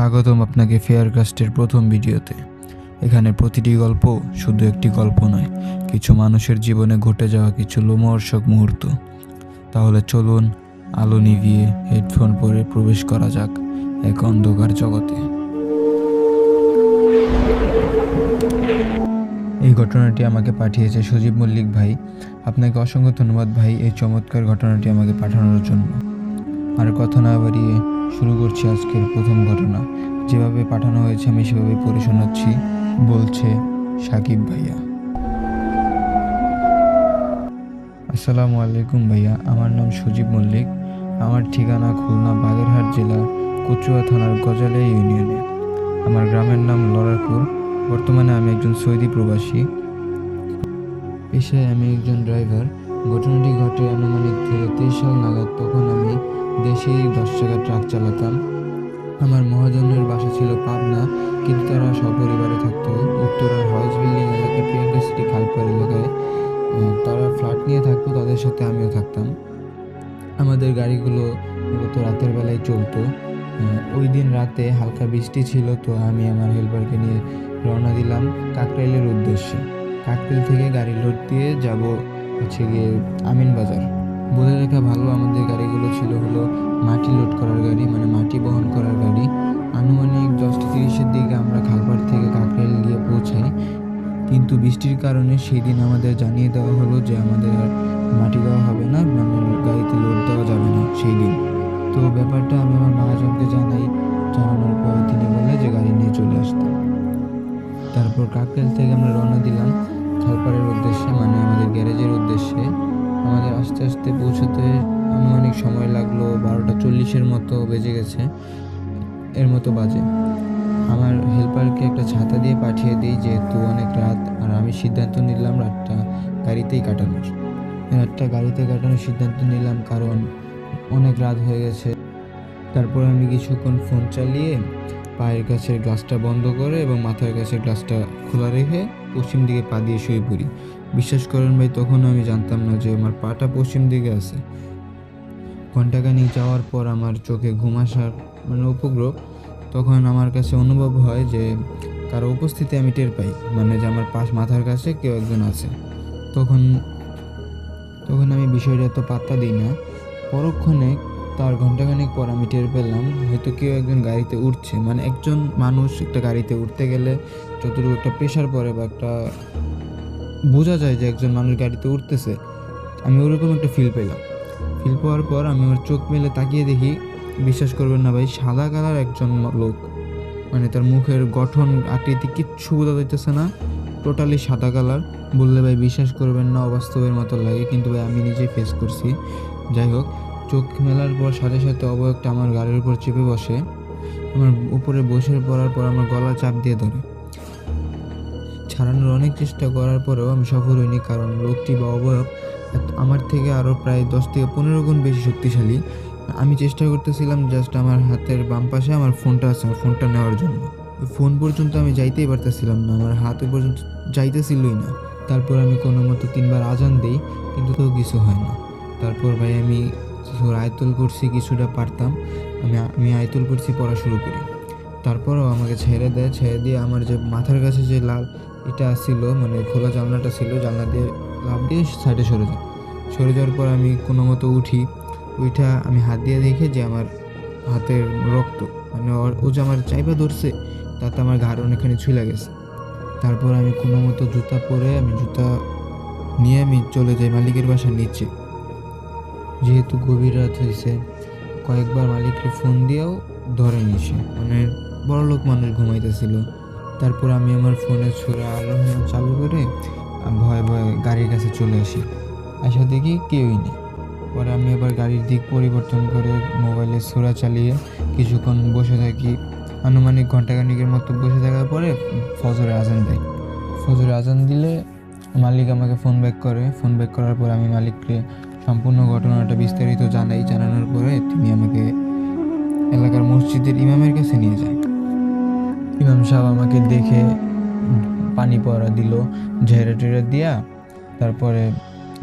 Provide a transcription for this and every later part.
স্বাগতম আপনাকে ফেয়ারকাস্টের প্রথম ভিডিওতে। এখানে প্রতিটি গল্প শুধু একটি গল্প নয়, কিছু মানুষের জীবনে ঘটে যাওয়া কিছু লোমহর্ষক মুহূর্ত। তাহলে চলুন আলো নিভিয়ে হেডফোন পরে প্রবেশ করা যাক এক অন্ধকার জগতে। এই ঘটনাটি আমাকে পাঠিয়েছে সজীব মল্লিক ভাই। আপনাকে অসংখ্য ধন্যবাদ ভাই এই চমৎকার ঘটনাটি আমাকে পাঠানোর জন্য। আর কথা না বাড়িয়ে শুরু করছি আজকের প্রথম ঘটনা। যেভাবে পাঠানো হয়েছে আমি সেভাবে পড়ে শোনাচ্ছি। বলছে সাকিব ভাইয়া। আসসালামু আলাইকুম ভাইয়া, আমার নাম সজীব মল্লিক। আমার ঠিকানা খুলনা বাগেরহাট জেলার কচুয়া থানার গজালিয়া ইউনিয়নে। আমার গ্রামের নাম লড়ারপুর। বর্তমানে আমি একজন সৌদি প্রবাসী। পেশায় আমি একজন ড্রাইভার। ঘটনাটি ঘটে আনুমানিক 2023 সাল নাগাদ। তখন আমি দেশেই 10 চাকা ট্রাক চালাতাম। আমার মহাজনের বাসা ছিল পাবনা, কিন্তু তারা সপরিবারে থাকতো উত্তরার হাউস বিল্ডিং এলাকায় প্রিয়াঙ্কা সিটি খালপাড় এলাকায়। তারা ফ্ল্যাট নিয়ে থাকতো, তাদের সাথে আমিও থাকতাম। আমাদের গাড়িগুলো মূলত রাতের বেলায় চলতো। ওই দিন রাতে হালকা বৃষ্টি ছিল, তো আমি আমার হেল্পারকে নিয়ে রওনা দিলাম কাকরাইলের উদ্দেশ্যে। কাকরাইল থেকে গাড়ি লোড দিয়ে যাব গিয়ে আমিন বাজার। বলে রাখা ভালো, আমাদের গাড়িগুলো ছিল হলো মাটি লোড করার গাড়ি, মানে মাটি বহন করার গাড়ি। আনুমানিক 10:30-এর দিকে আমরা খালপাড় থেকে কাকরাইল গিয়ে পৌঁছাই, কিন্তু বৃষ্টির কারণে সেই দিন আমাদের জানিয়ে দেওয়া হলো যে আমাদের আর মাটি দেওয়া হবে না, মানে গাড়িতে লোড দেওয়া যাবে না সেই দিন। তো ব্যাপারটা আমি আমার মহাজনকে জানানোর পর তিনি বললেন যে গাড়ি নিয়ে চলে আসতে। তারপর কাকরাইল থেকে আমরা রওনা দিলাম খালপাড়ের উদ্দেশ্যে, মানে আমাদের গ্যারেজের উদ্দেশ্যে। আমাদের আস্তে আস্তে পৌঁছতে আনুমানিক সময় লাগলো 12:40-এর মতো বেজে গেছে, এর মতো বাজে। আমার হেল্পারকে একটা ছাতা দিয়ে পাঠিয়ে দিই, যেহেতু অনেক রাত। আর আমি সিদ্ধান্ত নিলাম রাতটা গাড়িতে কাটানোর সিদ্ধান্ত নিলাম, কারণ অনেক রাত হয়ে গেছে। তারপর আমি কিছুক্ষণ ফোন চালিয়ে পায়ের কাছের গ্লাসটা বন্ধ করে এবং মাথার কাছের গ্লাসটা খোলা রেখে পশ্চিম দিকে পা দিয়ে শুয়ে পড়ি। বিশ্বাস করেন ভাই, তখন আমি জানতাম না যে আমার পাটা পশ্চিম দিকে আছে। ঘণ্টাখানিক যাওয়ার পর আমার চোখে ঘুম আসার মানে উপগ্রহ। তখন আমার কাছে অনুভব হয় যে কারো উপস্থিতি আমি টের পাই, মানে যে আমার মাথার কাছে কেউ একজন আছে। তখন আমি বিষয়টা এত পাত্তা দিই না। পরক্ষণে তার ঘণ্টাখানেক পর আমি টের পেলাম হয়তো কেউ একজন গাড়িতে উঠছে। মানে একজন মানুষ একটা গাড়িতে উঠতে গেলে যতটুকু একটা প্রেশার পড়ে বা একটা বোঝা যায় যে একজন মানুষ গাড়িতে উঠতেছে, আমি ওরকম একটা ফিল পেলাম। ফিল পাওয়ার পর আমি আমার চোখ মেলে তাকিয়ে দেখি, বিশ্বাস করবেন না ভাই, সাদা কালার একজন লোক। মানে তার মুখের গঠন আকৃতি কিচ্ছু বোঝা যাইতেছে না, টোটালি সাদা কালার। বললে ভাই বিশ্বাস করবেন না, অবাস্তবের মতো লাগে, কিন্তু ভাই আমি নিজেই ফেস করছি। যাই হোক, চোখ মেলার পর সাথে সাথে অবয়বটা আমার গাড়ির উপর চেপে বসে। আমার উপরে বসে পড়ার পর আমার গলা চাপ দিয়ে ধরে। ছাড়ানোর অনেক চেষ্টা করার পরেও আমি সফল হইনি, কারণ লোকটি বা অবয়ব আমার থেকে আরও প্রায় 10 থেকে 15 গুণ বেশি শক্তিশালী। আমি চেষ্টা করতেছিলাম জাস্ট আমার হাতের বাম পাশে আমার ফোনটা আছে, আমার ফোনটা নেওয়ার জন্য। ফোন পর্যন্ত আমি যাইতেই পারতেছিলাম না, আমার হাতে পর্যন্ত যাইতেছিলই না। তারপর আমি কোনো মতো 3বার আজান দিই, কিন্তু তো কিছু হয় না। তারপর ভাই আমি আয়তুল করছি, কিছুটা পারতাম। আমি আয়তুল করছি, পড়া শুরু করি। তারপরও আমাকে ছেড়ে দিয়ে আমার যে মাথার কাছে যে লাল এটা ছিল, মানে খোলা জানলাটা ছিল, জানলা দিয়ে লাফ দিয়ে সাইডে সরে যাওয়ার পর আমি কোনো মতো উঠা আমি হাত দিয়ে দেখে যে আমার হাতের রক্ত, মানে ও যে আমার চাইপা ধরছে, তাতে আমার ঘাড় অনেকখানি ছুঁলে গেছে। তারপর আমি কোনো মতো জুতা পরে জুতা নিয়ে আমি চলে যাই মালিকের বাসার নিচে। যেহেতু গভীর রাত হয়েছে, কয়েকবার মালিককে ফোন দিয়েও ধরেনি সে, মানে বড়লোক মানুষ ঘুমাইতেছিল। তারপর আমি আমার ফোনে সূরা আর রহমান চালু করে ভয়ে গাড়ির কাছে চলে আসি। আসা দেখি কেউই নেই। পরে আমি আবার গাড়ির দিক পরিবর্তন করে মোবাইলে সূরা চালিয়ে কিছুক্ষণ বসে থাকি। আনুমানিক ঘণ্টাখানিকের মতো বসে থাকার পরে ফজরের আজান দেয়। ফজরের আজান দিলে মালিক আমাকে ফোন ব্যাক করার পর আমি মালিককে সম্পূর্ণ ঘটনাটা বিস্তারিত জানানোর পরে তিনি আমাকে এলাকার মসজিদের ইমামের কাছে নিয়ে যায়। ইমাম সাহেব আমাকে দেখে পানি পড়া দিল, ঝেড়ে টেড়ে দিয়া। তারপরে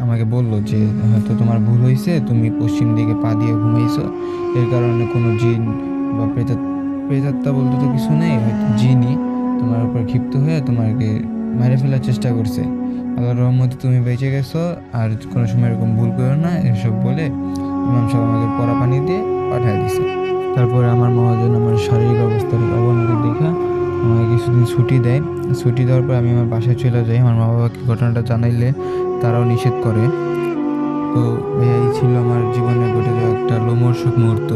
আমাকে বলল যে হয়তো তোমার ভুল হয়েছে, তুমি পশ্চিম দিকে পা দিয়ে ঘুমাইছো, এর কারণে কোনো জিন বা প্রেতাত্মা বলতে তো কিছু নেই, হয়তো জিনই তোমার উপর ক্ষিপ্ত হয়ে তোমাকে মেরে ফেলার চেষ্টা করছে। আল্লাহর রহমতে তুমি বেঁচে গেছো, আর কোনো সময় এরকম ভুল করো না, এসব বলে ইমাম সাহেব আমাকে পরা পানি দিয়ে পাঠিয়ে দিছে। তারপরে আমার মহাজন আমার শারীরিক অবস্থার অবনতি দেখা আমাকে কিছুদিন ছুটি দেয়। ছুটি দেওয়ার পর আমি আমার বাসায় চলে যাই। আমার মা বাবাকে ঘটনাটা জানাইলে তারাও নিষেধ করে। তো ভাইয়া এই ছিল আমার জীবনে ঘটে যাওয়া একটা লোমহর্ষক মুহূর্ত।